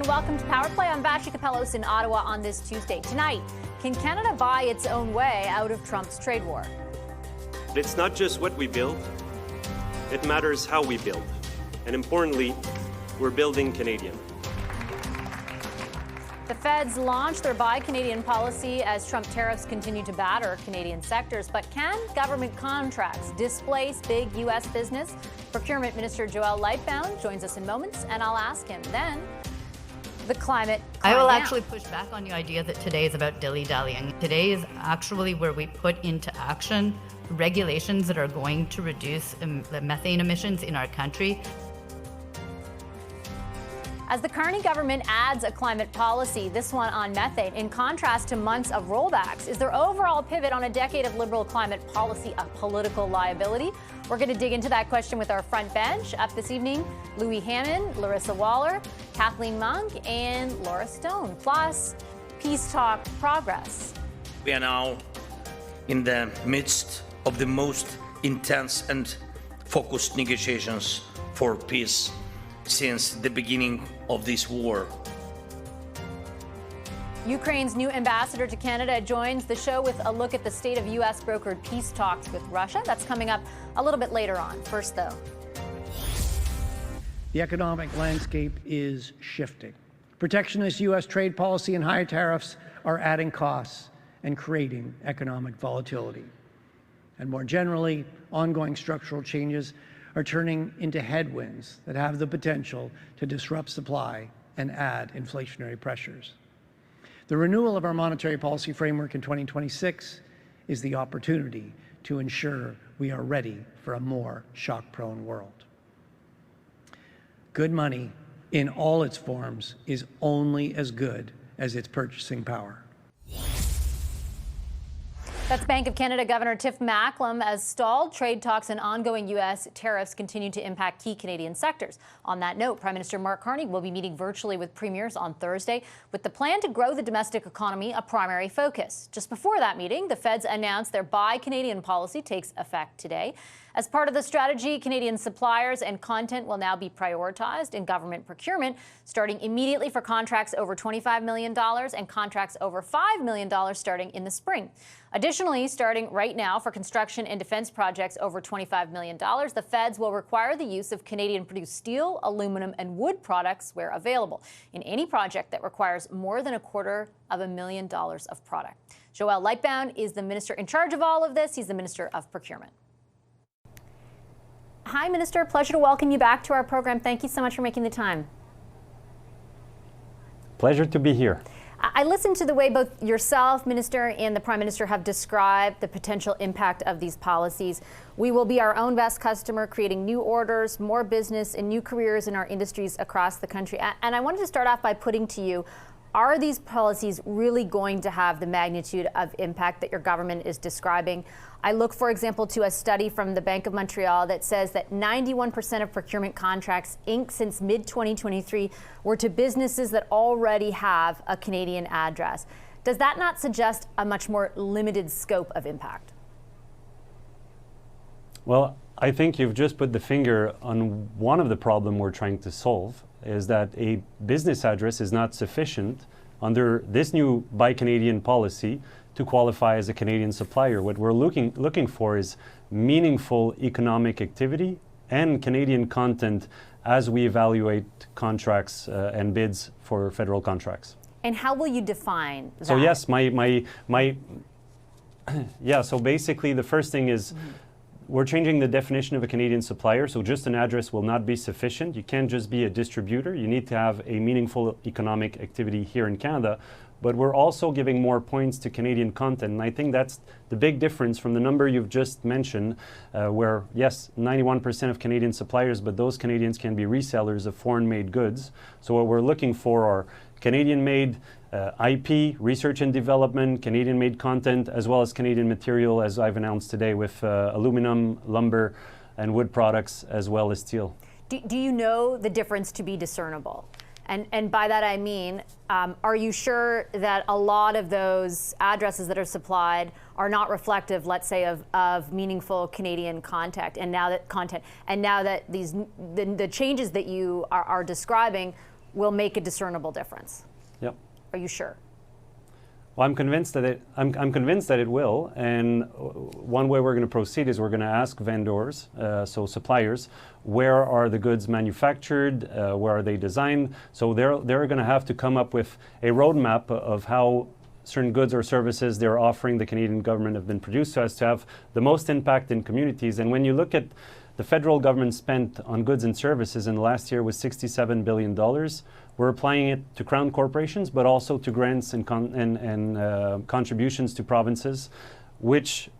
and welcome to Power Play. I'm Vashi Kapelos in Ottawa on this Tuesday. Tonight, can Canada buy its own way out of Trump's trade war? It's not just what we build, it matters how we build. And importantly, we're building Canadian. The Feds launched their Buy Canadian policy as Trump tariffs continue to batter Canadian sectors. But can government contracts displace big U.S. business? Procurement Minister Joel Lightbound joins us in moments, and I'll ask him then the climate. I will actually push back on the idea that today is about dilly-dallying. Today is actually where we put into action regulations that are going to reduce the methane emissions in our country. As the Carney government adds a climate policy, this one on methane, in contrast to months of rollbacks, is their overall pivot on a decade of Liberal climate policy a political liability? We're going to dig into that question with our front bench. Up this evening, Louis Hammond, Larissa Waller, Kathleen Monk, and Laura Stone. Plus, peace talk progress. We are now in the midst of the most intense and focused negotiations for peace since the beginning of this war. Ukraine's new ambassador to Canada joins the show with a look at the state of U.S. brokered peace talks with Russia. That's coming up a little bit later on. First, though, the economic landscape is shifting. Protectionist U.S. trade policy and high tariffs are adding costs and creating economic volatility. And more generally, ongoing structural changes are turning into headwinds that have the potential to disrupt supply and add inflationary pressures. The renewal of our monetary policy framework in 2026 is the opportunity to ensure we are ready for a more shock-prone world. Good money, in all its forms, is only as good as its purchasing power. That's Bank of Canada Governor Tiff Macklem as stalled trade talks and ongoing U.S. tariffs continue to impact key Canadian sectors. On that note, Prime Minister Mark Carney will be meeting virtually with premiers on Thursday with the plan to grow the domestic economy a primary focus. Just before that meeting, the Feds announced their Buy Canadian policy takes effect today. As part of the strategy, Canadian suppliers and content will now be prioritized in government procurement, starting immediately for contracts over $25 million and contracts over $5 million starting in the spring. Additionally, starting right now for construction and defense projects over $25 million, the Feds will require the use of Canadian-produced steel, aluminum, and wood products where available in any project that requires more than $250,000 of product. Joel Lightbound is the minister in charge of all of this. He's the Minister of Procurement. Hi, Minister. Pleasure to welcome you back to our program. Thank you so much for making the time. Pleasure to be here. I listened to the way both yourself, Minister, and the Prime Minister have described the potential impact of these policies. We will be our own best customer, creating new orders, more business, and new careers in our industries across the country. And I wanted to start off by putting to you, are these policies really going to have the magnitude of impact that your government is describing? I look, for example, to a study from the Bank of Montreal that says that 91% of procurement contracts inked since mid-2023 were to businesses that already have a Canadian address. Does that not suggest a much more limited scope of impact? Well, I think you've just put the finger on one of the problems we're trying to solve, is that a business address is not sufficient under this new Buy Canadian policy to qualify as a Canadian supplier. What we're looking for is meaningful economic activity and Canadian content as we evaluate contracts and bids for federal contracts. And how will you define that? So yes, so basically the first thing is we're changing the definition of a Canadian supplier, so just an address will not be sufficient. You can't just be a distributor. You need to have a meaningful economic activity here in Canada. But we're also giving more points to Canadian content. And I think that's the big difference from the number you've just mentioned, where, yes, 91% of Canadian suppliers, but those Canadians can be resellers of foreign-made goods. So what we're looking for are Canadian-made IP, research and development, Canadian-made content, as well as Canadian material, as I've announced today, with aluminum, lumber, and wood products, as well as steel. Do you know the difference to be discernible? And by that I mean, are you sure that a lot of those addresses that are supplied are not reflective, let's say, of meaningful Canadian content? And now that the changes that you are describing will make a discernible difference. Yep. Are you sure? Well, I'm convinced that I'm convinced that it will, and one way we're going to proceed is we're going to ask vendors, so suppliers, where are the goods manufactured, where are they designed. So they're going to have to come up with a roadmap of how certain goods or services they're offering the Canadian government have been produced so as to have the most impact in communities. And when you look at the federal government spent on goods and services in the last year was $67 billion. We're applying it to crown corporations, but also to grants and contributions to provinces, which,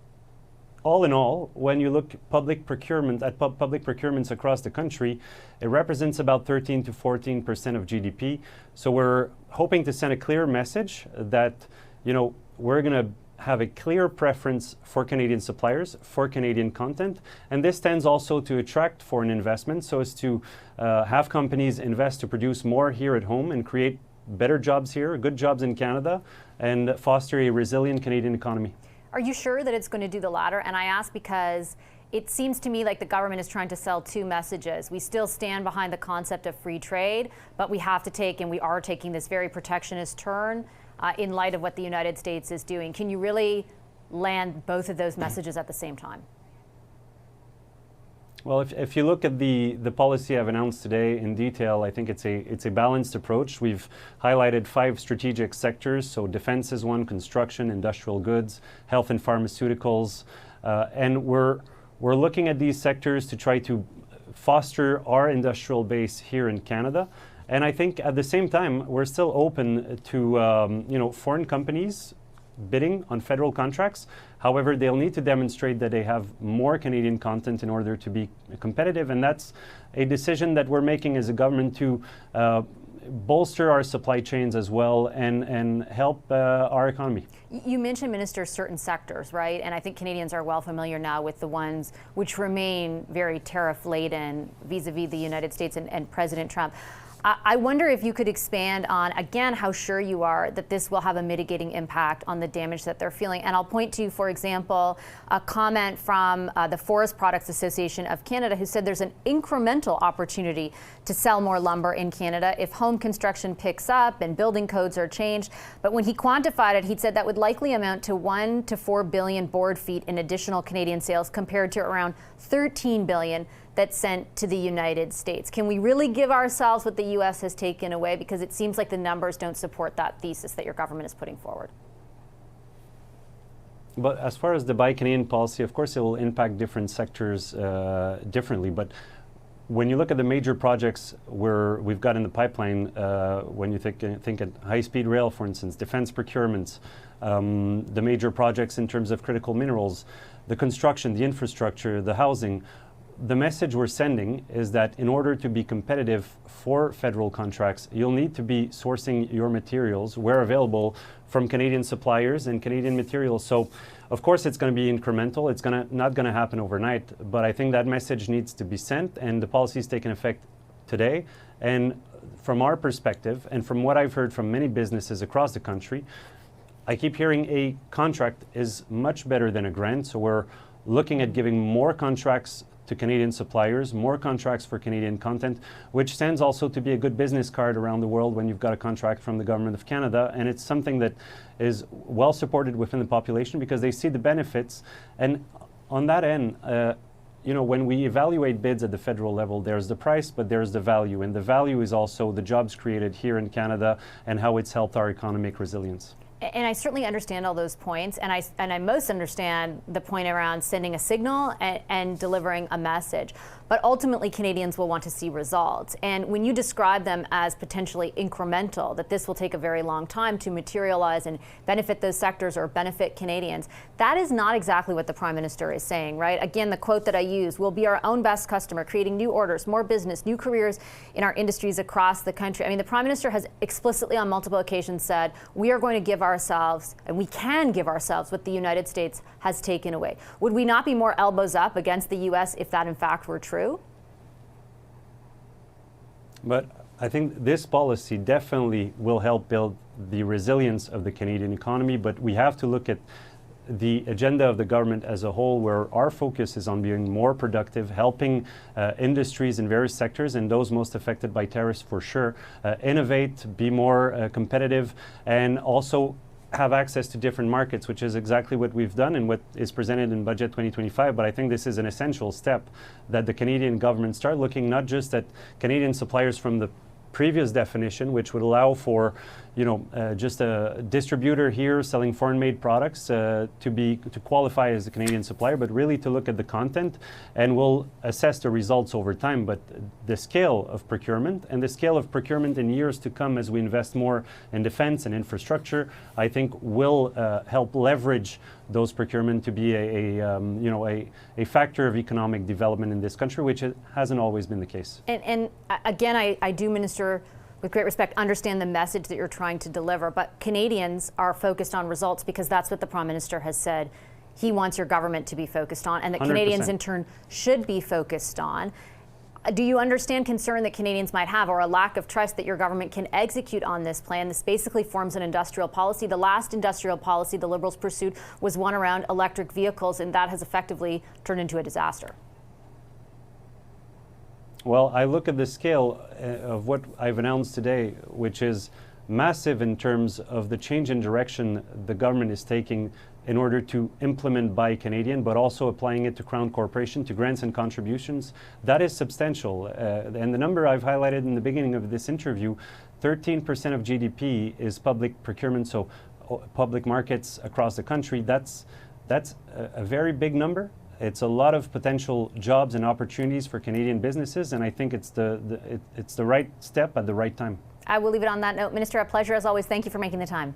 all in all, when you look public procurement at public procurements across the country, it represents about 13 to 14% of GDP. So we're hoping to send a clear message that, we're going to have a clear preference for Canadian suppliers, for Canadian content, and this tends also to attract foreign investment so as to have companies invest to produce more here at home and create better jobs here, good jobs in Canada, and foster a resilient Canadian economy. Are you sure that it's going to do the latter? And I ask because it seems to me like the government is trying to sell two messages. We still stand behind the concept of free trade, but we have to take, and we are taking, this very protectionist turn in light of what the United States is doing. Can you really land both of those messages at the same time? Well, if you look at the policy I've announced today in detail, I think it's a balanced approach. We've highlighted 5 strategic sectors. So defense is one, construction, industrial goods, health and pharmaceuticals, and we're looking at these sectors to try to foster our industrial base here in Canada. And I think at the same time, we're still open to foreign companies bidding on federal contracts. However, they'll need to demonstrate that they have more Canadian content in order to be competitive. And that's a decision that we're making as a government to bolster our supply chains as well and help our economy. You mentioned, Minister, certain sectors, right? And I think Canadians are well familiar now with the ones which remain very tariff-laden vis-a-vis the United States and President Trump. I wonder if you could expand on, again, how sure you are that this will have a mitigating impact on the damage that they're feeling. And I'll point to, for example, a comment from the Forest Products Association of Canada, who said there's an incremental opportunity to sell more lumber in Canada if home construction picks up and building codes are changed. But when he quantified it, he said that would likely amount to 1 to 4 billion board feet in additional Canadian sales compared to around 13 billion that's sent to the United States. Can we really give ourselves what the U.S. has taken away? Because it seems like the numbers don't support that thesis that your government is putting forward. But as far as the Buy Canadian policy, of course, it will impact different sectors differently. But when you look at the major projects we've got in the pipeline, when you think at high-speed rail, for instance, defense procurements, the major projects in terms of critical minerals, the construction, the infrastructure, the housing, the message we're sending is that in order to be competitive for federal contracts, you'll need to be sourcing your materials where available from Canadian suppliers and Canadian materials. So, of course, it's going to be incremental. It's not going to happen overnight. But I think that message needs to be sent, and the policy is taking effect today. And from our perspective, and from what I've heard from many businesses across the country, I keep hearing a contract is much better than a grant. So we're looking at giving more contracts to Canadian suppliers, more contracts for Canadian content, which tends also to be a good business card around the world when you've got a contract from the Government of Canada. And it's something that is well supported within the population because they see the benefits. And on that end, when we evaluate bids at the federal level, there's the price, but there's the value. And the value is also the jobs created here in Canada and how it's helped our economic resilience. And I certainly understand all those points, and I most understand the point around sending a signal and delivering a message. But ultimately, Canadians will want to see results. And when you describe them as potentially incremental, that this will take a very long time to materialize and benefit those sectors or benefit Canadians, that is not exactly what the Prime Minister is saying, right? Again, the quote that I use, we'll be our own best customer, creating new orders, more business, new careers in our industries across the country. I mean, the Prime Minister has explicitly on multiple occasions said, we are going to give ourselves, and we can give ourselves what the United States has taken away. Would we not be more elbows up against the U.S. if that in fact were true? But I think this policy definitely will help build the resilience of the Canadian economy, but we have to look at the agenda of the government as a whole, where our focus is on being more productive, helping industries in various sectors and those most affected by tariffs for sure, innovate, be more competitive, and also have access to different markets, which is exactly what we've done and what is presented in Budget 2025. But I think this is an essential step that the Canadian government start looking not just at Canadian suppliers from the previous definition, which would allow for, just a distributor here selling foreign-made products to qualify as a Canadian supplier, but really to look at the content, and we'll assess the results over time. But the scale of procurement and the scale of procurement in years to come as we invest more in defense and infrastructure, I think will help leverage those procurement to be a factor of economic development in this country, which hasn't always been the case. And again, I do, Minister, with great respect, understand the message that you're trying to deliver, but Canadians are focused on results because that's what the Prime Minister has said he wants your government to be focused on, and that 100%. Canadians in turn should be focused on. Do you understand concern that Canadians might have, or a lack of trust that your government can execute on this plan? This basically forms an industrial policy. The last industrial policy the Liberals pursued was one around electric vehicles, and that has effectively turned into a disaster. Well, I look at the scale of what I've announced today, which is massive in terms of the change in direction the government is taking in order to implement Buy Canadian, but also applying it to Crown Corporation, to grants and contributions. That is substantial. And the number I've highlighted in the beginning of this interview, 13% of GDP is public procurement, so public markets across the country. That's a very big number. It's a lot of potential jobs and opportunities for Canadian businesses, and I think it's the right step at the right time. I will leave it on that note. Minister, a pleasure as always. Thank you for making the time.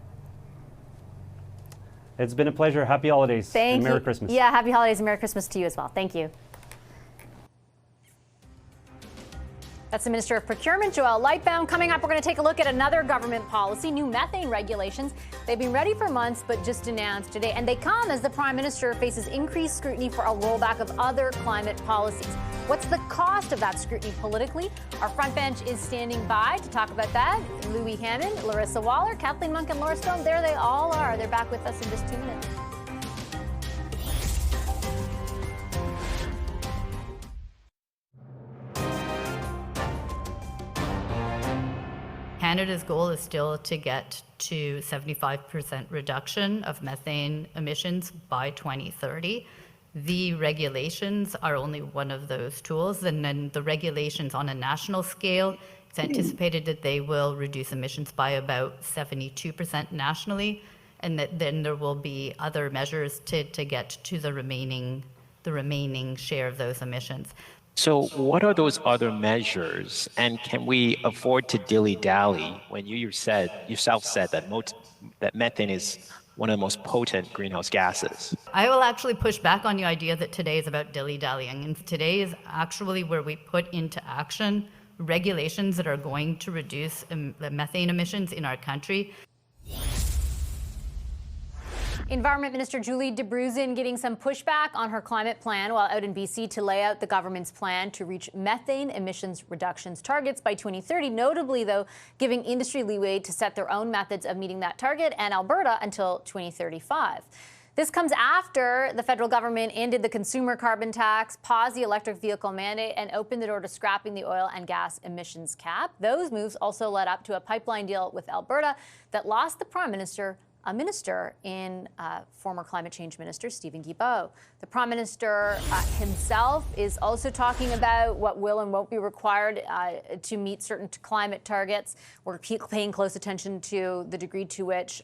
It's been a pleasure. Happy holidays and Merry Christmas. Yeah, happy holidays and Merry Christmas to you as well. Thank you. That's the Minister of Procurement, Joelle Lightbound. Coming up, we're going to take a look at another government policy, new methane regulations. They've been ready for months, but just announced today. And they come as the Prime Minister faces increased scrutiny for a rollback of other climate policies. What's the cost of that scrutiny politically? Our front bench is standing by to talk about that. Louis Hammond, Larissa Waller, Kathleen Monk, and Laura Stone. There they all are. They're back with us in just 2 minutes. Canada's goal is still to get to 75% reduction of methane emissions by 2030. The regulations are only one of those tools, and then the regulations on a national scale, it's anticipated that they will reduce emissions by about 72% nationally, and that then there will be other measures to get to the remaining share of those emissions. So what are those other measures, and can we afford to dilly-dally when you yourself said that methane is one of the most potent greenhouse gases? I will actually push back on the idea that today is about dilly-dallying, and today is actually where we put into action regulations that are going to reduce the methane emissions in our country. Environment Minister Julie Debruzin getting some pushback on her climate plan while out in BC to lay out the government's plan to reach methane emissions reductions targets by 2030, notably, though, giving industry leeway to set their own methods of meeting that target, and Alberta until 2035. This comes after the federal government ended the consumer carbon tax, paused the electric vehicle mandate, and opened the door to scrapping the oil and gas emissions cap. Those moves also led up to a pipeline deal with Alberta that lost the Prime Minister a minister in former climate change minister Stephen Guilbeault. The Prime Minister himself is also talking about what will and won't be required to meet certain climate targets. We're paying close attention to the degree to which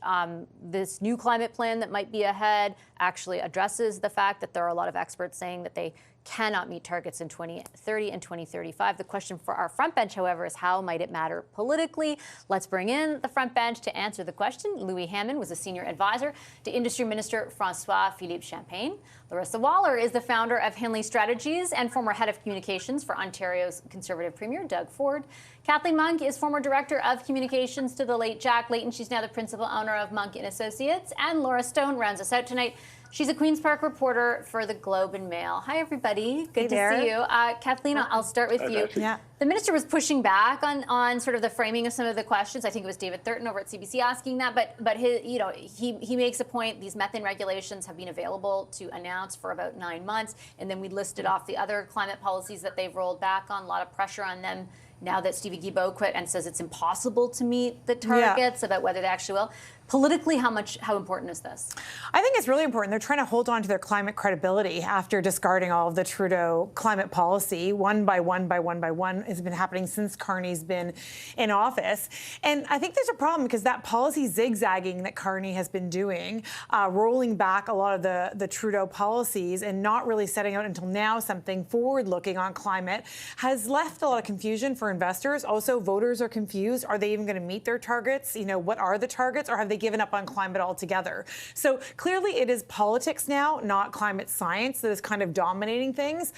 this new climate plan that might be ahead actually addresses the fact that there are a lot of experts saying that they cannot meet targets in 2030 and 2035. The question for our front bench, however, is how might it matter politically? Let's bring in the front bench to answer the question. Louis Hammond was a senior advisor to Industry Minister François-Philippe Champagne. Larissa Waller is the founder of Henley Strategies and former head of communications for Ontario's Conservative Premier Doug Ford. Kathleen Monk is former director of communications to the late Jack Layton. She's now the principal owner of Monk & Associates. And Laura Stone rounds us out tonight. She's a Queen's Park reporter for the Globe and Mail. Hi, everybody. Good to see you. Kathleen, I'll start with you. Yeah. The minister was pushing back on sort of the framing of some of the questions. I think it was David Thurton over at CBC asking that, but his, he makes a point. These methane regulations have been available to announce for about 9 months, and then we listed off the other climate policies that they've rolled back on. A lot of pressure on them now that Stevie Guilbeault quit and says it's impossible to meet the targets about whether they actually will. Politically, how important is this? I think it's really important. They're trying to hold on to their climate credibility after discarding all of the Trudeau climate policy. One by one has been happening since Carney's been in office. And I think there's a problem because that policy zigzagging that Carney has been doing, rolling back a lot of the Trudeau policies and not really setting out until now something forward-looking on climate has left a lot of confusion for investors. Also, voters are confused. Are they even going to meet their targets? What are the targets? Or have they given up on climate altogether? So clearly it is politics now, not climate science, that is kind of dominating things.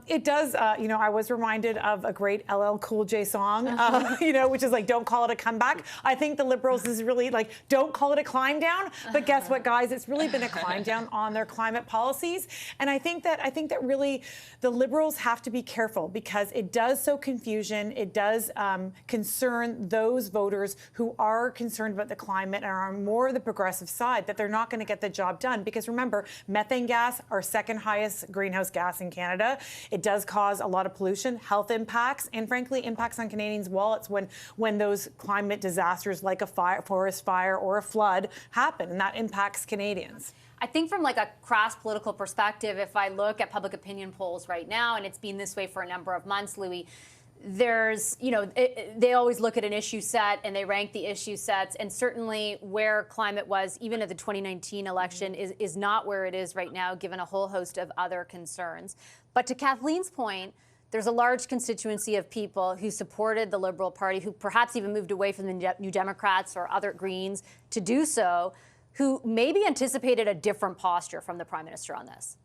It does, I was reminded of a great LL Cool J song, which is like, don't call it a comeback. I think the Liberals is really like, don't call it a climb down. But guess what, guys? It's really been a climb down on their climate policies. And I think that really the Liberals have to be careful because it does sow confusion. It does concern those voters who are concerned about the climate and are on more the progressive side, that they're not going to get the job done. Because remember, methane gas, our second highest greenhouse gas in Canada, it does cause a lot of pollution, health impacts, and frankly, impacts on Canadians' wallets when those climate disasters like a forest fire or a flood happen, and that impacts Canadians. I think from like a crass political perspective, if I look at public opinion polls right now, and it's been this way for a number of months, Louis, there's, they always look at an issue set and they rank the issue sets. And certainly where climate was, even at the 2019 election, is not where it is right now, given a whole host of other concerns. But to Kathleen's point, there's a large constituency of people who supported the Liberal Party, who perhaps even moved away from the New Democrats or other Greens to do so, who maybe anticipated a different posture from the Prime Minister on this.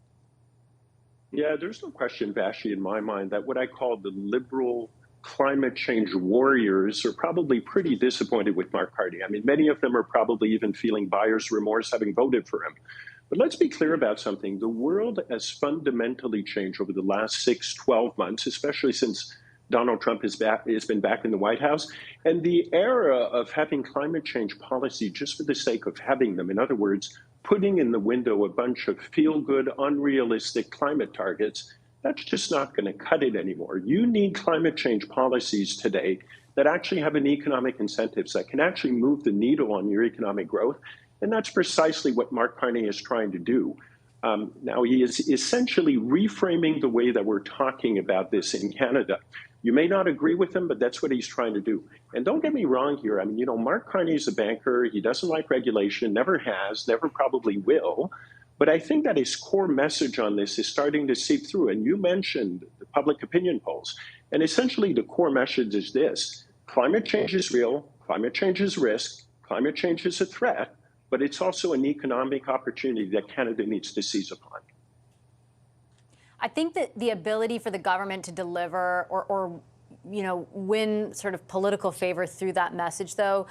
Yeah, there's no question, Vashi, in my mind, that what I call the Liberal climate change warriors are probably pretty disappointed with Mark Carney. I mean, many of them are probably even feeling buyer's remorse having voted for him. But let's be clear about something. The world has fundamentally changed over the last 6-12 months, especially since Donald Trump has been back in the White House. And the era of having climate change policy just for the sake of having them, in other words, putting in the window a bunch of feel-good, unrealistic climate targets, that's just not going to cut it anymore. You need climate change policies today that actually have an economic incentives, that can actually move the needle on your economic growth. And that's precisely what Mark Carney is trying to do. Now, he is essentially reframing the way that we're talking about this in Canada. You may not agree with him, but that's what he's trying to do. And don't get me wrong here. I mean, Mark Carney is a banker. He doesn't like regulation, never has, never probably will. But I think that his core message on this is starting to seep through. And you mentioned the public opinion polls. And essentially, the core message is this: climate change is real, climate change is risk, climate change is a threat, but it's also an economic opportunity that Canada needs to seize upon. I think that the ability for the government to deliver or win sort of political favor through that message, though,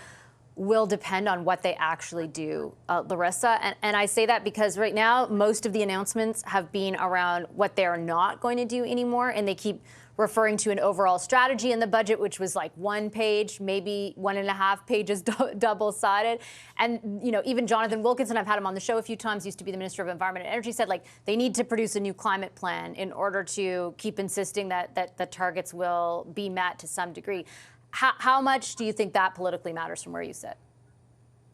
will depend on what they actually do, Larissa. And I say that because right now, most of the announcements have been around what they're not going to do anymore, and they keep referring to an overall strategy in the budget, which was like 1 page, maybe 1.5 pages double-sided. And, even Jonathan Wilkinson, I've had him on the show a few times, used to be the Minister of Environment and Energy, said, they need to produce a new climate plan in order to keep insisting that the targets will be met to some degree. How much do you think that politically matters from where you sit?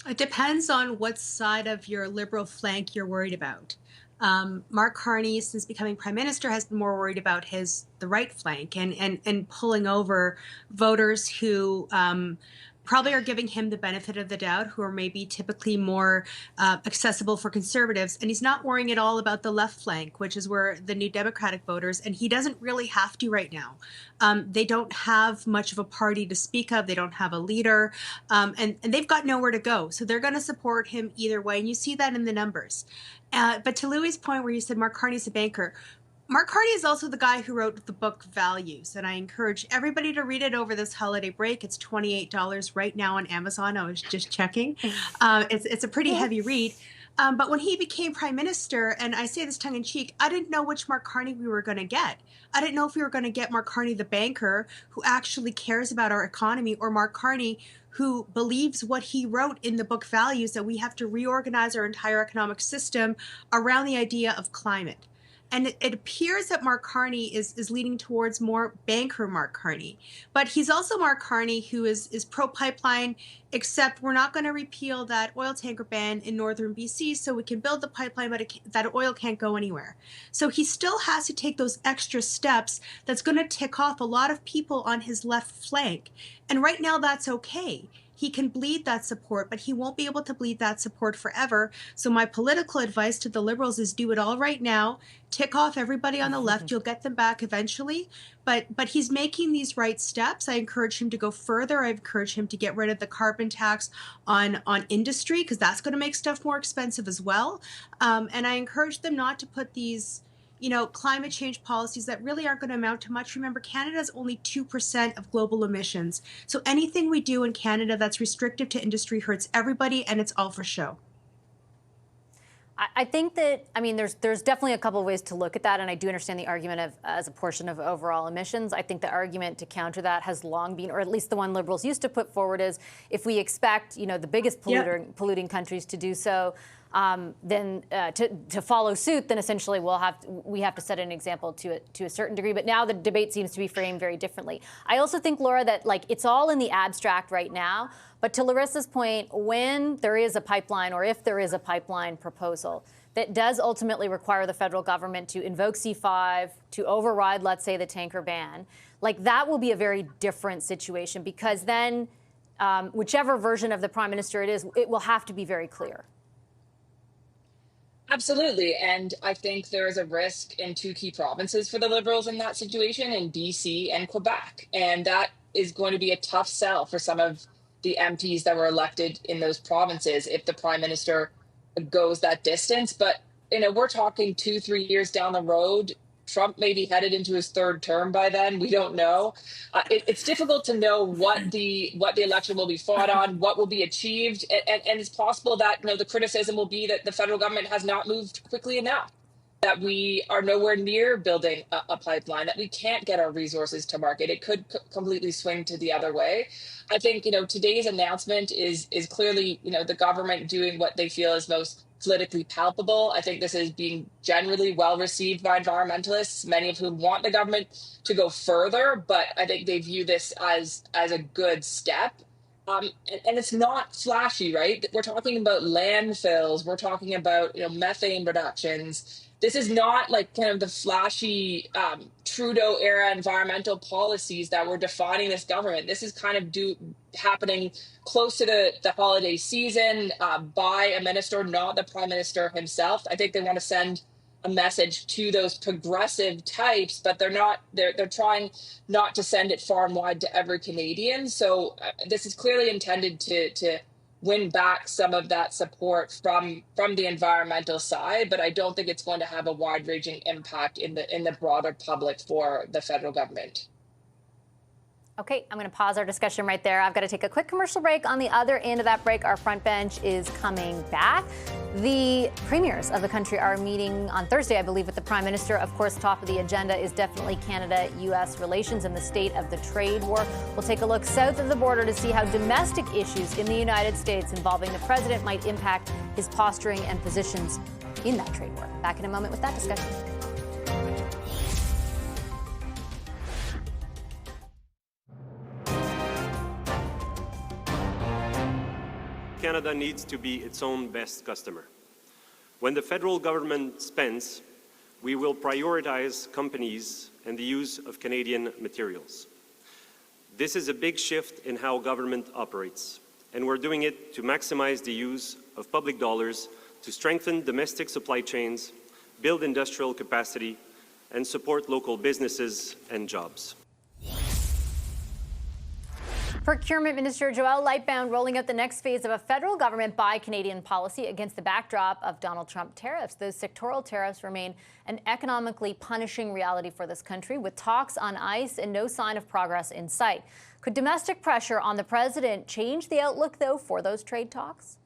It depends on what side of your Liberal flank you're worried about. Mark Carney, since becoming Prime Minister, has been more worried about the right flank and pulling over voters who probably are giving him the benefit of the doubt, who are maybe typically more accessible for Conservatives. And he's not worrying at all about the left flank, which is where the New Democratic voters, and he doesn't really have to right now. They don't have much of a party to speak of. They don't have a leader, and they've got nowhere to go. So they're going to support him either way. And you see that in the numbers. But to Louis' point where you said Mark Carney's a banker, Mark Carney is also the guy who wrote the book Values, and I encourage everybody to read it over this holiday break. It's $28 right now on Amazon. I was just checking. It's a pretty heavy read. But when he became prime minister, and I say this tongue in cheek, I didn't know which Mark Carney we were going to get. I didn't know if we were going to get Mark Carney, the banker, who actually cares about our economy, or Mark Carney, who believes what he wrote in the book Values, that we have to reorganize our entire economic system around the idea of climate. And it appears that Mark Carney is leaning towards more banker Mark Carney. But he's also Mark Carney who is pro-pipeline, except we're not going to repeal that oil tanker ban in northern BC so we can build the pipeline, but that oil can't go anywhere. So he still has to take those extra steps that's going to tick off a lot of people on his left flank. And right now that's okay. He can bleed that support, but he won't be able to bleed that support forever. So my political advice to the Liberals is do it all right now. Tick off everybody on the left. You'll get them back eventually. But he's making these right steps. I encourage him to go further. I encourage him to get rid of the carbon tax on industry, because that's going to make stuff more expensive as well. And I encourage them not to put these climate change policies that really aren't going to amount to much. Remember, Canada is only 2% of global emissions. So anything we do in Canada that's restrictive to industry hurts everybody, and it's all for show. I think that, there's definitely a couple of ways to look at that, and I do understand the argument of as a portion of overall emissions. I think the argument to counter that has long been, or at least the one Liberals used to put forward, is if we expect, the biggest polluting countries to do so, then to follow suit, then essentially we have to set an example to a certain degree. But now the debate seems to be framed very differently. I also think, Laura, that it's all in the abstract right now. But to Larissa's point, when there is a pipeline, or if there is a pipeline proposal that does ultimately require the federal government to invoke C5, to override, let's say, the tanker ban, that will be a very different situation, because then whichever version of the prime minister it is, it will have to be very clear. Absolutely. And I think there is a risk in two key provinces for the Liberals in that situation, in BC and Quebec. And that is going to be a tough sell for some of the MPs that were elected in those provinces if the prime minister goes that distance. But, we're talking 2-3 years down the road. Trump may be headed into his third term by then. We don't know. It's difficult to know what the election will be fought on, what will be achieved. And it's possible that the criticism will be that the federal government has not moved quickly enough, that we are nowhere near building a pipeline, that we can't get our resources to market. It could completely swing to the other way. I think, today's announcement is clearly, the government doing what they feel is most politically palpable. I think this is being generally well received by environmentalists, many of whom want the government to go further, but I think they view this as a good step. And it's not flashy, right? We're talking about landfills. We're talking about, methane reductions. This is not kind of the flashy Trudeau era environmental policies that were defining this government. This is kind of happening close to the holiday season by a minister, not the prime minister himself. I think they want to send a message to those progressive types, but they're trying not to send it far and wide to every Canadian. So this is clearly intended to win back some of that support from the environmental side, but I don't think it's going to have a wide-ranging impact in the broader public for the federal government. Okay, I'm going to pause our discussion right there. I've got to take a quick commercial break. On the other end of that break, our front bench is coming back. The premiers of the country are meeting on Thursday, I believe, with the Prime Minister. Of course, top of the agenda is definitely Canada-U.S. relations and the state of the trade war. We'll take a look south of the border to see how domestic issues in the United States involving the president might impact his posturing and positions in that trade war. Back in a moment with that discussion. Canada needs to be its own best customer. When the federal government spends, we will prioritize companies and the use of Canadian materials. This is a big shift in how government operates, and we're doing it to maximize the use of public dollars to strengthen domestic supply chains, build industrial capacity, and support local businesses and jobs. Procurement Minister Joël Lightbound rolling out the next phase of a federal government buy Canadian policy against the backdrop of Donald Trump tariffs. Those sectoral tariffs remain an economically punishing reality for this country, with talks on ice and no sign of progress in sight. Could domestic pressure on the president change the outlook, though, for those trade talks?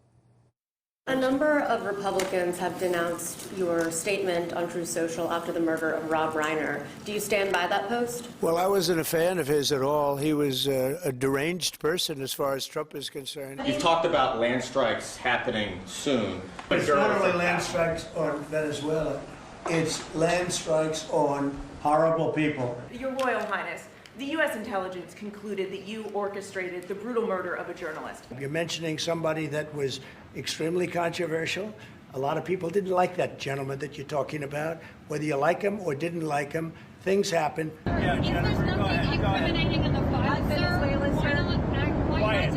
A number of Republicans have denounced your statement on Truth Social after the murder of Rob Reiner. Do you stand by that post? Well, I wasn't a fan of his at all. He was a deranged person as far as Trump is concerned. You've talked about land strikes happening soon. It's not only land strikes on Venezuela, it's land strikes on horrible people. Your Royal Highness, the U.S. intelligence concluded that you orchestrated the brutal murder of a journalist. You're mentioning somebody that was extremely controversial. A lot of people didn't like that gentleman that you're talking about. Whether you like him or didn't like him, things happen. Yeah, Jennifer, go ahead. Incriminating in the file, sir? Quiet.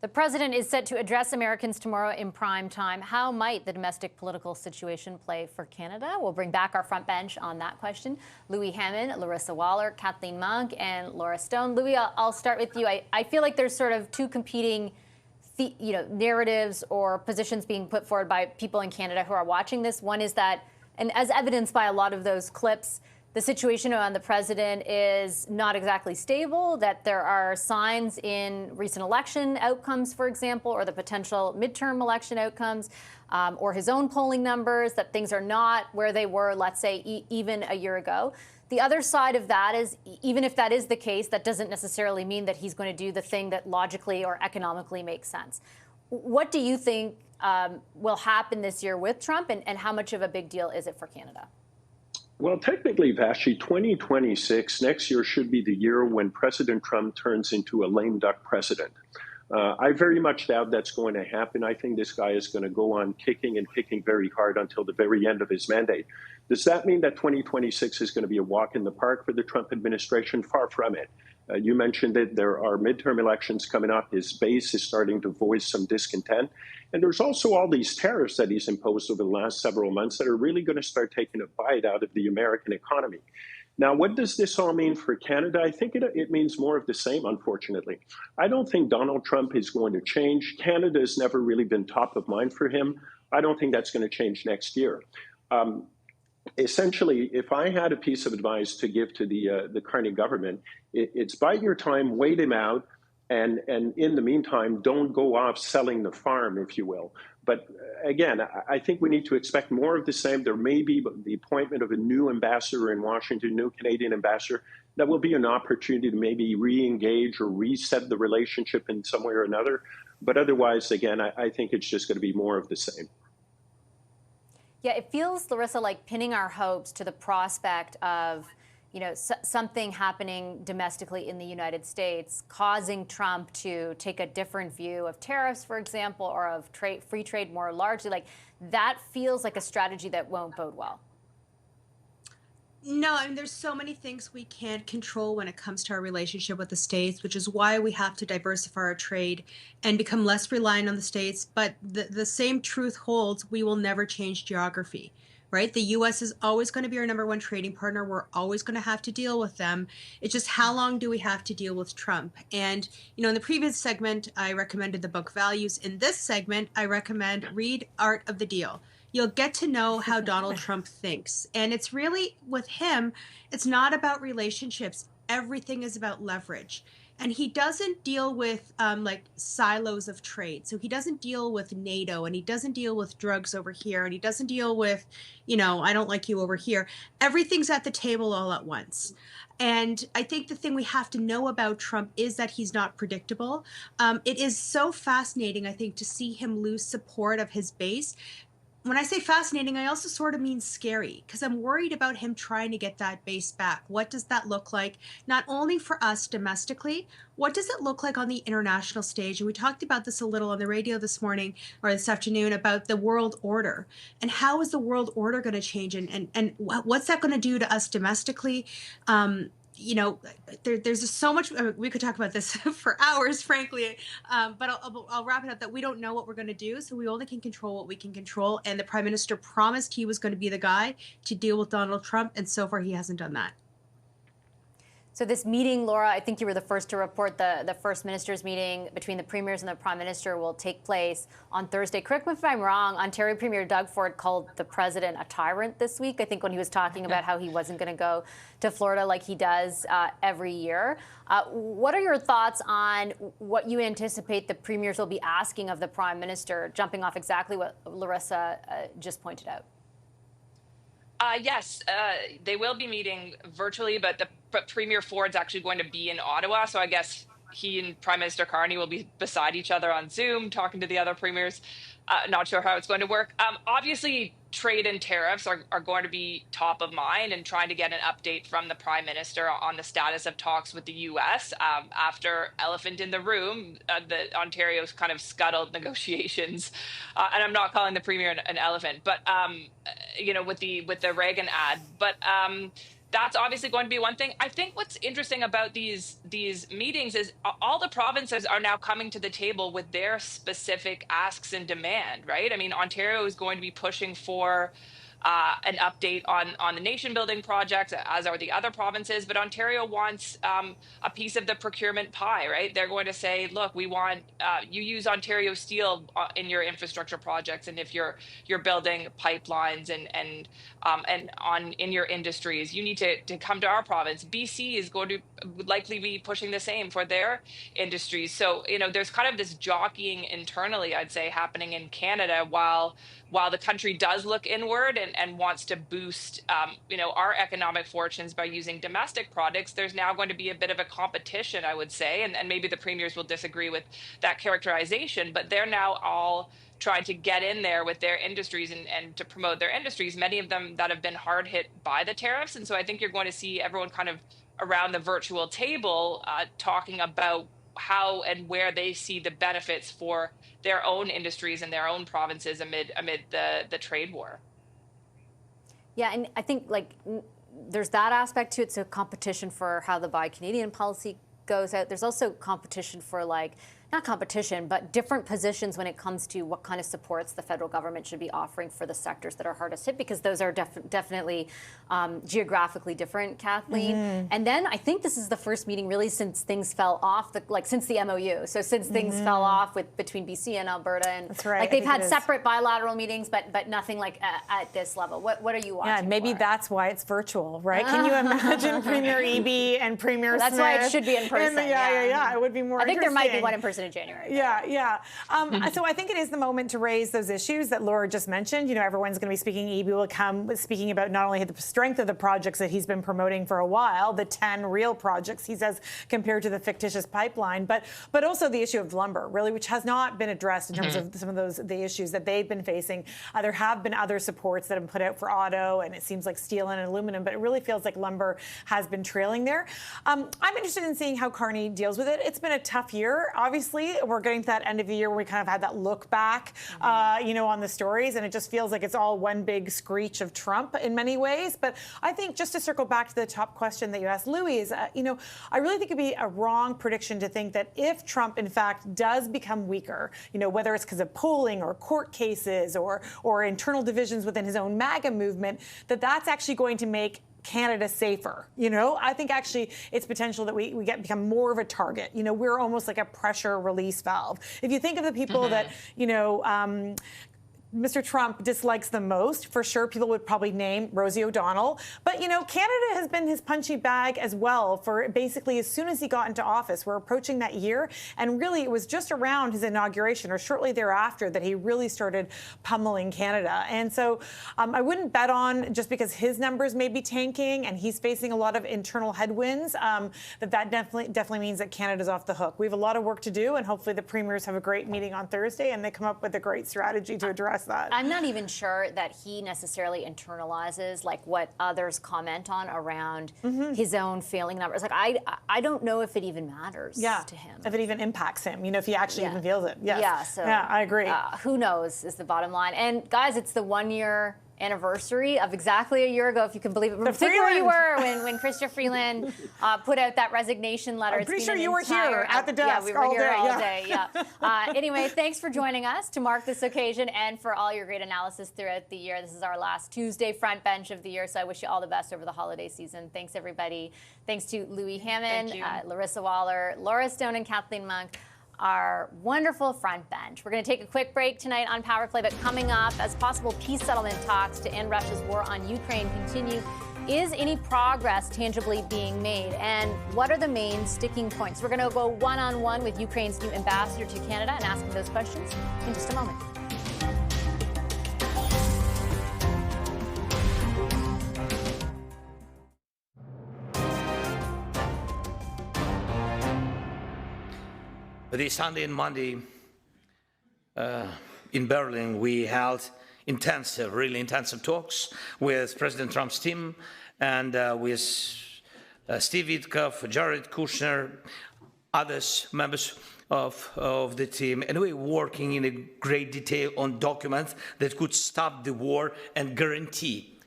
The president is set to address Americans tomorrow in prime time. How might the domestic political situation play for Canada? We'll bring back our front bench on that question. Louis Hammond, Larissa Waller, Kathleen Monk, and Laura Stone. Louis, I'll start with you. I feel like there's sort of two competing narratives or positions being put forward by people in Canada who are watching this. One is that, and as evidenced by a lot of those clips, the situation around the president is not exactly stable, that there are signs in recent election outcomes, for example, or the potential midterm election outcomes, or his own polling numbers, that things are not where they were, let's say, even a year ago. The other side of that is, even if that is the case, that doesn't necessarily mean that he's going to do the thing that logically or economically makes sense. What do you think will happen this year with Trump, and how much of a big deal is it for Canada? Well, technically, Vashi, 2026, next year, should be the year when President Trump turns into a lame duck president. I very much doubt that's going to happen. I think this guy is going to go on kicking and kicking very hard until the very end of his mandate. Does that mean that 2026 is going to be a walk in the park for the Trump administration? Far from it. You mentioned that there are midterm elections coming up. His base is starting to voice some discontent. And there's also all these tariffs that he's imposed over the last several months that are really going to start taking a bite out of the American economy. Now, what does this all mean for Canada? I think it means more of the same, unfortunately. I don't think Donald Trump is going to change. Canada has never really been top of mind for him. I don't think that's going to change next year. Essentially, if I had a piece of advice to give to the Carney government, it's bide your time, wait him out, and in the meantime, don't go off selling the farm, if you will. But again, I think we need to expect more of the same. There may be the appointment of a new ambassador in Washington, new Canadian ambassador. That will be an opportunity to maybe re-engage or reset the relationship in some way or another. But otherwise, again, I think it's just going to be more of the same. Yeah, it feels, Larissa, like pinning our hopes to the prospect of, something happening domestically in the United States, causing Trump to take a different view of tariffs, for example, or of free trade more largely. Like, that feels like a strategy that won't bode well. No, I mean, there's so many things we can't control when it comes to our relationship with the States, which is why we have to diversify our trade and become less reliant on the States. But the same truth holds, we will never change geography, right? The U.S. is always going to be our number one trading partner. We're always going to have to deal with them. It's just, how long do we have to deal with Trump? And, in the previous segment, I recommended the book Values. In this segment, I recommend read Art of the Deal. You'll get to know how Donald Trump thinks. And it's really, with him, it's not about relationships. Everything is about leverage. And he doesn't deal with silos of trade. So he doesn't deal with NATO, and he doesn't deal with drugs over here, and he doesn't deal with, I don't like you over here. Everything's at the table all at once. And I think the thing we have to know about Trump is that he's not predictable. It is so fascinating, I think, to see him lose support of his base. When I say fascinating, I also sort of mean scary, because I'm worried about him trying to get that base back. What does that look like, not only for us domestically, what does it look like on the international stage? And we talked about this a little on the radio this morning or this afternoon about the world order. And how is the world order going to change? And what's that going to do to us domestically? There's just so much. We could talk about this for hours, frankly, but I'll wrap it up that we don't know what we're going to do, so we only can control what we can control. And the Prime Minister promised he was going to be the guy to deal with Donald Trump, and so far he hasn't done that. So this meeting, Laura, I think you were the first to report the first ministers' meeting between the premiers and the prime minister will take place on Thursday. Correct me if I'm wrong, Ontario Premier Doug Ford called the president a tyrant this week, I think, when he was talking about how he wasn't going to go to Florida like he does every year. What are your thoughts on what you anticipate the premiers will be asking of the prime minister, jumping off exactly what Larissa just pointed out? Yes, they will be meeting virtually, but Premier Ford's actually going to be in Ottawa. So I guess he and Prime Minister Carney will be beside each other on Zoom, talking to the other premiers. Not sure how it's going to work. Obviously, trade and tariffs are going to be top of mind, and trying to get an update from the Prime Minister on the status of talks with the U.S. After elephant in the room, the Ontario's kind of scuttled negotiations. And I'm not calling the Premier an elephant, but with the Reagan ad. But that's obviously going to be one thing. I think what's interesting about these meetings is all the provinces are now coming to the table with their specific asks and demand, right? I mean, Ontario is going to be pushing for an update on the nation building projects, as are the other provinces. But Ontario wants a piece of the procurement pie, right? They're going to say, look, we want you use Ontario steel in your infrastructure projects, and if you're building pipelines and in your industries, you need to come to our province. BC is going to likely be pushing the same for their industries. So there's kind of this jockeying internally, I'd say, happening in Canada while the country does look inward and wants to boost, our economic fortunes by using domestic products. There's now going to be a bit of a competition, I would say, and maybe the premiers will disagree with that characterization, but they're now all trying to get in there with their industries and to promote their industries, many of them that have been hard hit by the tariffs. And so I think you're going to see everyone kind of around the virtual table talking about how and where they see the benefits for their own industries and their own provinces amid the trade war. Yeah, and I think there's that aspect to it. So competition for how the Buy Canadian policy goes out. There's also competition for not competition, but different positions when it comes to what kind of supports the federal government should be offering for the sectors that are hardest hit, because those are definitely geographically different, Kathleen. Mm-hmm. And then I think this is the first meeting really since things fell off, since the MOU. So since things fell off between BC and Alberta, and that's right. They've had separate bilateral meetings, but nothing at this level. What are you watching? Yeah, maybe that's why it's virtual, right? Can you imagine Premier Eby and Premier Smith? That's why it should be in person. Yeah. It would be more. I think there might be one in person in January. Yeah. So I think it is the moment to raise those issues that Laura just mentioned. Everyone's going to be speaking. Eby will come speaking about not only the strength of the projects that he's been promoting for a while, the 10 real projects he says compared to the fictitious pipeline, but also the issue of lumber, really, which has not been addressed in terms of some of the issues that they've been facing. There have been other supports that have been put out for auto, and it seems like steel and aluminum, but it really feels like lumber has been trailing there. I'm interested in seeing how Carney deals with it. It's been a tough year, obviously. We're getting to that end of the year where we kind of had that look back, on the stories, and it just feels like it's all one big screech of Trump in many ways. But I think, just to circle back to the top question that you asked, Louis, is, I really think it'd be a wrong prediction to think that if Trump, in fact, does become weaker, whether it's because of polling or court cases or internal divisions within his own MAGA movement, that's actually going to make Canada safer. I think actually it's potential that we become more of a target. We're almost like a pressure release valve. If you think of the people that, Mr. Trump dislikes the most, for sure, people would probably name Rosie O'Donnell. But, Canada has been his punchy bag as well for basically as soon as he got into office. We're approaching that year. And really, it was just around his inauguration or shortly thereafter that he really started pummeling Canada. And so I wouldn't bet on, just because his numbers may be tanking and he's facing a lot of internal headwinds, that definitely means that Canada's off the hook. We have a lot of work to do, and hopefully the premiers have a great meeting on Thursday and they come up with a great strategy to address that. I'm not even sure that he necessarily internalizes what others comment on around his own failing numbers. I don't know if it even matters to him. If it even impacts him, if he actually even feels it. Yes. Yeah, so I agree. Who knows is the bottom line. And guys, it's the 1 year anniversary of exactly a year ago, if you can believe it. Particularly where you were when Chrystia Freeland put out that resignation letter. I'm pretty sure you were here at the desk. Yeah, we were all here day, all day. Yeah. Anyway, thanks for joining us to mark this occasion and for all your great analysis throughout the year. This is our last Tuesday front bench of the year, so I wish you all the best over the holiday season. Thanks, everybody. Thanks to Louis Hammond, Larissa Waller, Laura Stone, and Kathleen Monk, our wonderful front bench. We're going to take a quick break tonight on Power Play, but coming up, as possible peace settlement talks to end Russia's war on Ukraine continue, is any progress tangibly being made? And what are the main sticking points? We're going to go one-on-one with Ukraine's new ambassador to Canada and ask him those questions in just a moment. This Sunday and Monday in Berlin, we held really intensive talks with President Trump's team and with Steve Witkoff, Jared Kushner, others, members of the team, and we're working in a great detail on documents that could stop the war and guarantee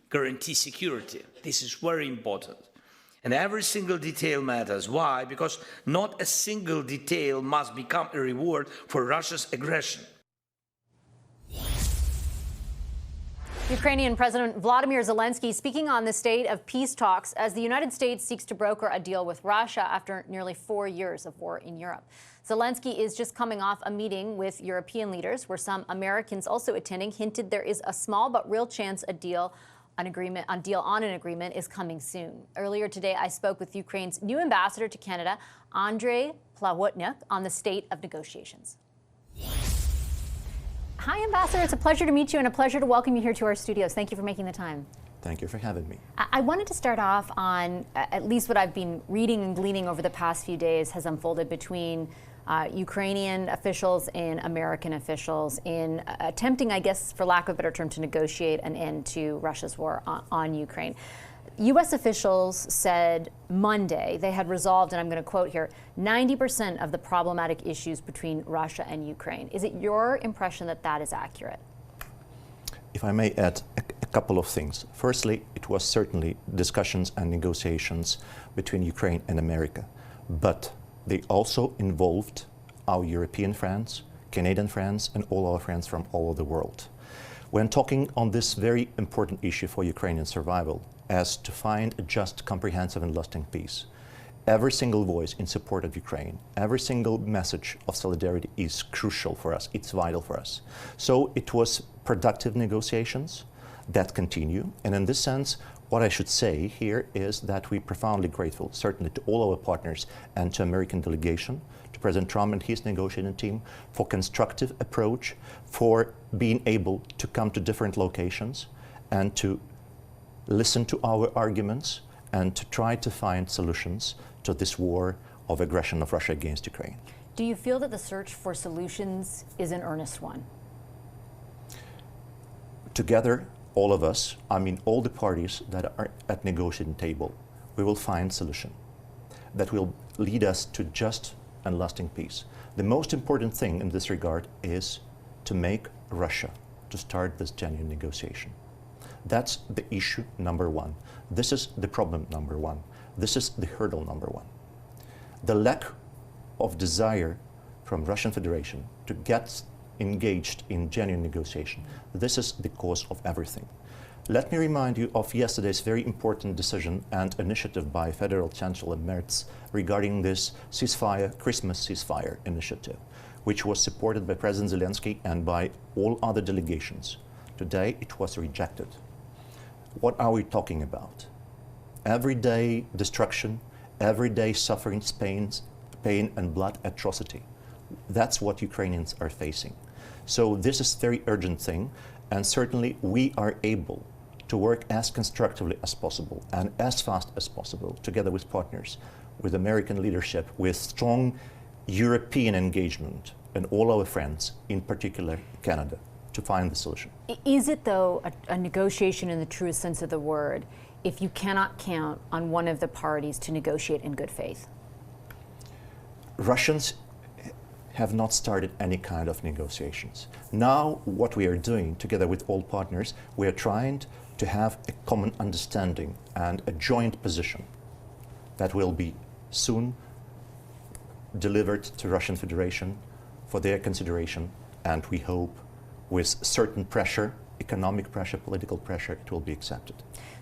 security. This is very important. And every single detail matters. Why? Because not a single detail must become a reward for Russia's aggression. Ukrainian President Vladimir Zelensky speaking on the state of peace talks as the United States seeks to broker a deal with Russia after nearly 4 years of war in Europe. Zelensky is just coming off a meeting with European leaders where some Americans also attending hinted there is a small but real chance a deal on an agreement is coming soon. Earlier today, I spoke with Ukraine's new ambassador to Canada, Andrei Plahotniuk, on the state of negotiations. Hi, Ambassador. It's a pleasure to meet you and a pleasure to welcome you here to our studios. Thank you for making the time. Thank you for having me. I wanted to start off on at least what I've been reading and gleaning over the past few days has unfolded between Ukrainian officials and American officials in attempting, I guess, for lack of a better term, to negotiate an end to Russia's war on Ukraine. U.S. officials said Monday they had resolved, and I'm going to quote here, 90% of the problematic issues between Russia and Ukraine. Is it your impression that that is accurate? If I may add a couple of things. Firstly, it was certainly discussions and negotiations between Ukraine and America, but they also involved our European friends, Canadian friends, and all our friends from all over the world. When talking on this very important issue for Ukrainian survival, as to find a just, comprehensive, and lasting peace, every single voice in support of Ukraine, every single message of solidarity is crucial for us. It's vital for us. So it was productive negotiations that continue, and in this sense, what I should say here is that we're profoundly grateful, certainly to all our partners and to American delegation, to President Trump and his negotiating team, for constructive approach, for being able to come to different locations and to listen to our arguments and to try to find solutions to this war of aggression of Russia against Ukraine. Do you feel that the search for solutions is an earnest one? Together, all of us, I mean all the parties that are at negotiating table, we will find solution that will lead us to just and lasting peace. The most important thing in this regard is to make Russia to start this genuine negotiation. That's the issue number one. This is the problem number one. This is the hurdle number one. The lack of desire from Russian Federation to get engaged in genuine negotiation. This is the cause of everything. Let me remind you of yesterday's very important decision and initiative by Federal Chancellor Merz regarding this ceasefire, Christmas ceasefire initiative, which was supported by President Zelensky and by all other delegations. Today it was rejected. What are we talking about? Everyday destruction, everyday suffering, pain and blood atrocity. That's what Ukrainians are facing. So this is a very urgent thing, and certainly we are able to work as constructively as possible and as fast as possible together with partners, with American leadership, with strong European engagement and all our friends, in particular Canada, to find the solution. Is it, though, a negotiation in the truest sense of the word if you cannot count on one of the parties to negotiate in good faith? Russians have not started any kind of negotiations. Now, what we are doing together with all partners, we are trying to have a common understanding and a joint position that will be soon delivered to Russian Federation for their consideration, and we hope with certain pressure, economic pressure, political pressure, it will be accepted.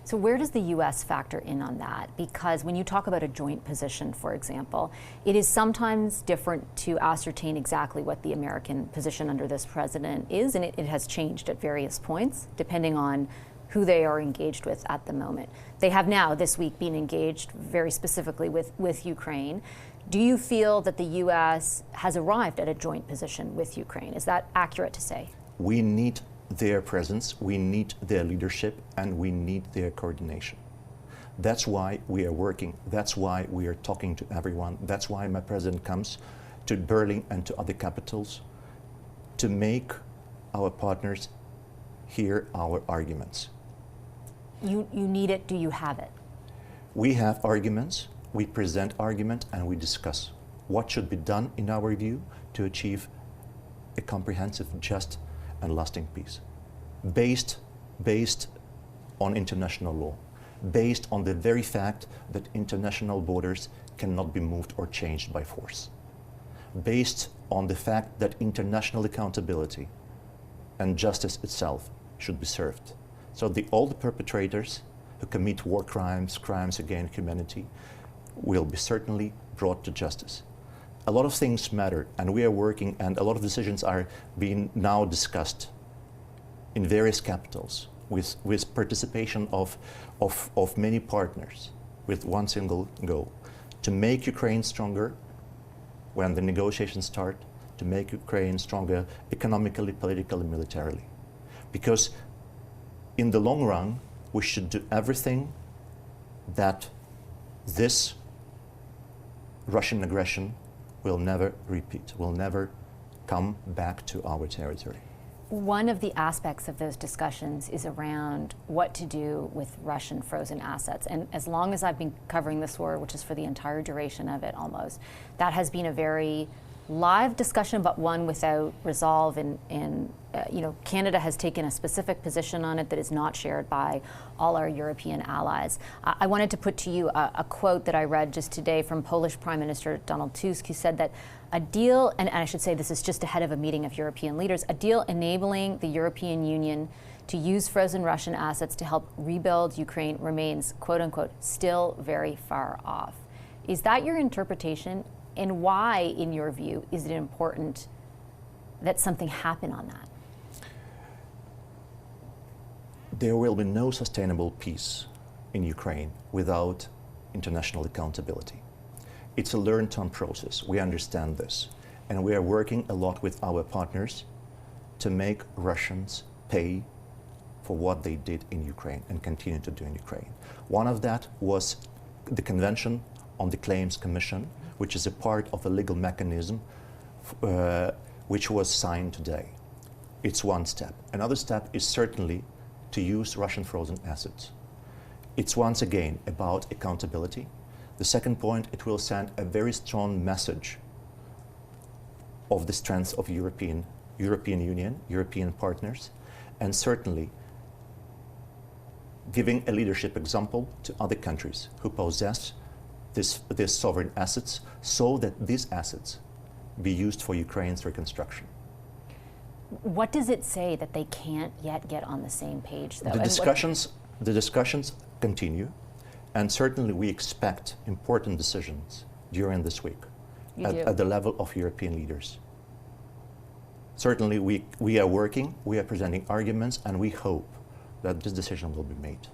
So where does the U.S. factor in on that? Because when you talk about a joint position, for example, it is sometimes different to ascertain exactly what the American position under this president is, and it has changed at various points, depending on who they are engaged with at the moment. They have now, this week, been engaged very specifically with Ukraine. Do you feel that the U.S. has arrived at a joint position with Ukraine? Is that accurate to say? We need their presence, we need their leadership, and we need their coordination. That's why we are working, that's why we are talking to everyone, that's why my president comes to Berlin and to other capitals to make our partners hear our arguments. You need it, do you have it? We have arguments, we present argument, and we discuss what should be done in our view to achieve a comprehensive, just, and lasting peace, based on international law, based on the very fact that international borders cannot be moved or changed by force, based on the fact that international accountability and justice itself should be served. So all the perpetrators who commit war crimes, crimes against humanity, will be certainly brought to justice. A lot of things matter, and we are working, and a lot of decisions are being now discussed in various capitals with participation of many partners with one single goal: to make Ukraine stronger when the negotiations start, to make Ukraine stronger economically, politically, militarily. Because in the long run, we should do everything that this Russian aggression will never repeat, will never come back to our territory. One of the aspects of those discussions is around what to do with Russian frozen assets. And as long as I've been covering this war, which is for the entire duration of it almost, that has been a very live discussion, but one without resolve. Canada has taken a specific position on it that is not shared by all our European allies. I wanted to put to you a quote that I read just today from Polish Prime Minister Donald Tusk, who said that a deal, and I should say this is just ahead of a meeting of European leaders, a deal enabling the European Union to use frozen Russian assets to help rebuild Ukraine remains, quote unquote, still very far off. Is that your interpretation? And why, in your view, is it important that something happen on that? There will be no sustainable peace in Ukraine without international accountability. It's a learn-to-learn process. We understand this. And we are working a lot with our partners to make Russians pay for what they did in Ukraine and continue to do in Ukraine. One of that was the Convention on the Claims Commission, which is a part of a legal mechanism which was signed today. It's one step. Another step is certainly to use Russian frozen assets. It's once again about accountability. The second point, it will send a very strong message of the strength of European Union, European partners, and certainly giving a leadership example to other countries who possess these sovereign assets, so that these assets be used for Ukraine's reconstruction. What does it say that they can't yet get on the same page, though? The discussions continue, and certainly we expect important decisions during this week at the level of European leaders. Certainly we are working, we are presenting arguments, and we hope that this decision will be made.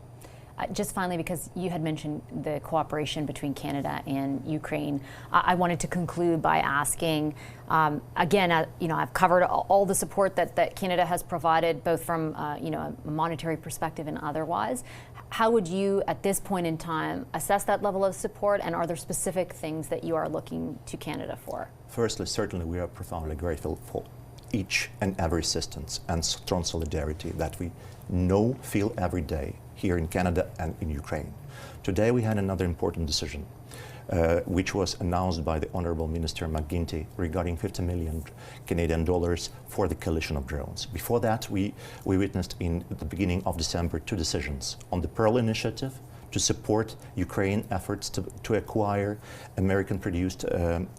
Just finally, because you had mentioned the cooperation between Canada and Ukraine, I wanted to conclude by asking, again, I've covered all the support that Canada has provided, both from a monetary perspective and otherwise. How would you, at this point in time, assess that level of support, and are there specific things that you are looking to Canada for? Firstly, certainly we are profoundly grateful for each and every assistance and strong solidarity that we feel every day here in Canada and in Ukraine. Today we had another important decision. which was announced by the Honourable Minister McGuinty regarding 50 million Canadian dollars for the coalition of drones. Before that, we witnessed in the beginning of December 2 decisions on the Pearl Initiative to support Ukraine efforts to acquire American-produced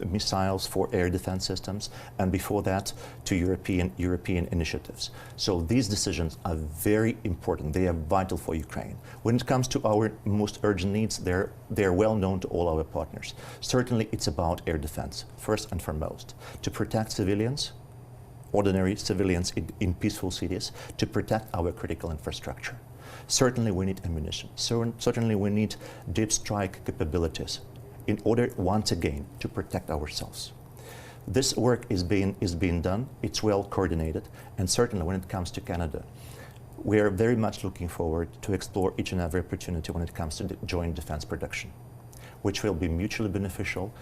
missiles for air defense systems, and before that to European initiatives. So these decisions are very important. They are vital for Ukraine. When it comes to our most urgent needs, they're well known to all our partners. Certainly it's about air defense, first and foremost, to protect civilians, ordinary civilians in peaceful cities, to protect our critical infrastructure. Certainly we need ammunition. Certainly we need deep strike capabilities in order, once again, to protect ourselves. This work is being done, it's well coordinated, and certainly when it comes to Canada, we are very much looking forward to explore each and every opportunity when it comes to joint defense production, which will be mutually beneficial.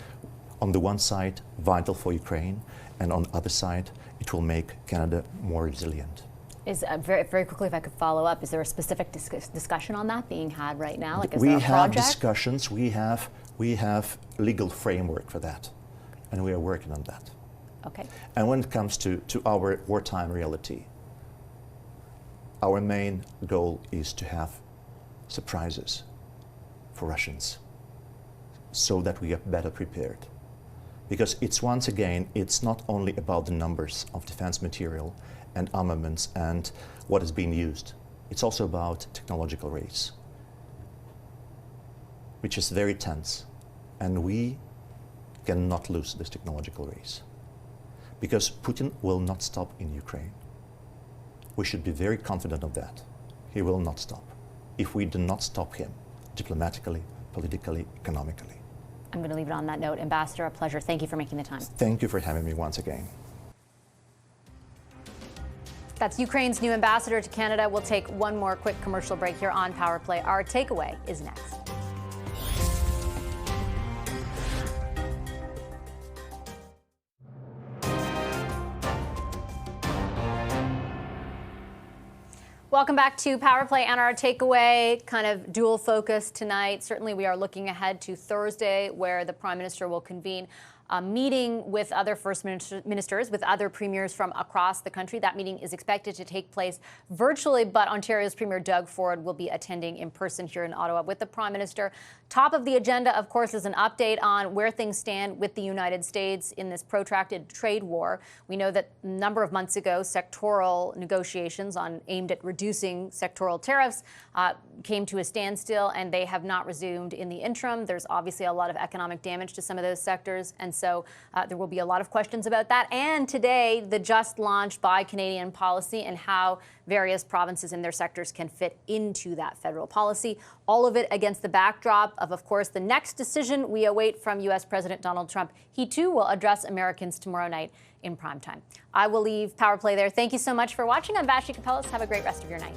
On the one side, vital for Ukraine, and on the other side, it will make Canada more resilient. Is very quickly, if I could follow up, is there a specific discussion on that being had right now? Like, is we there a have project? discussions. We have legal framework for that, and we are working on that. Okay. And when it comes to our wartime reality, our main goal is to have surprises for Russians, so that we are better prepared. Because it's, once again, it's not only about the numbers of defense material and armaments and what is being used. It's also about technological race, which is very tense. And we cannot lose this technological race, because Putin will not stop in Ukraine. We should be very confident of that. He will not stop if we do not stop him diplomatically, politically, economically. I'm going to leave it on that note. Ambassador, a pleasure. Thank you for making the time. Thank you for having me once again. That's Ukraine's new ambassador to Canada. We'll take one more quick commercial break here on Power Play. Our takeaway is next. Welcome back to Power Play and our takeaway, kind of dual focus tonight. Certainly we are looking ahead to Thursday, where the Prime Minister will convene a meeting with other First Ministers, with other premiers from across the country. That meeting is expected to take place virtually, but Ontario's Premier Doug Ford will be attending in person here in Ottawa with the Prime Minister. Top of the agenda, of course, is an update on where things stand with the United States in this protracted trade war. We know that a number of months ago, sectoral negotiations aimed at reducing sectoral tariffs came to a standstill, and they have not resumed in the interim. There's obviously a lot of economic damage to some of those sectors, and so there will be a lot of questions about that. And today, the just launched Buy Canadian policy and how various provinces and their sectors can fit into that federal policy. All of it against the backdrop of course, the next decision we await from U.S. President Donald Trump. He too will address Americans tomorrow night in primetime. I will leave Power Play there. Thank you so much for watching. I'm Vashi Kapelis. Have a great rest of your night.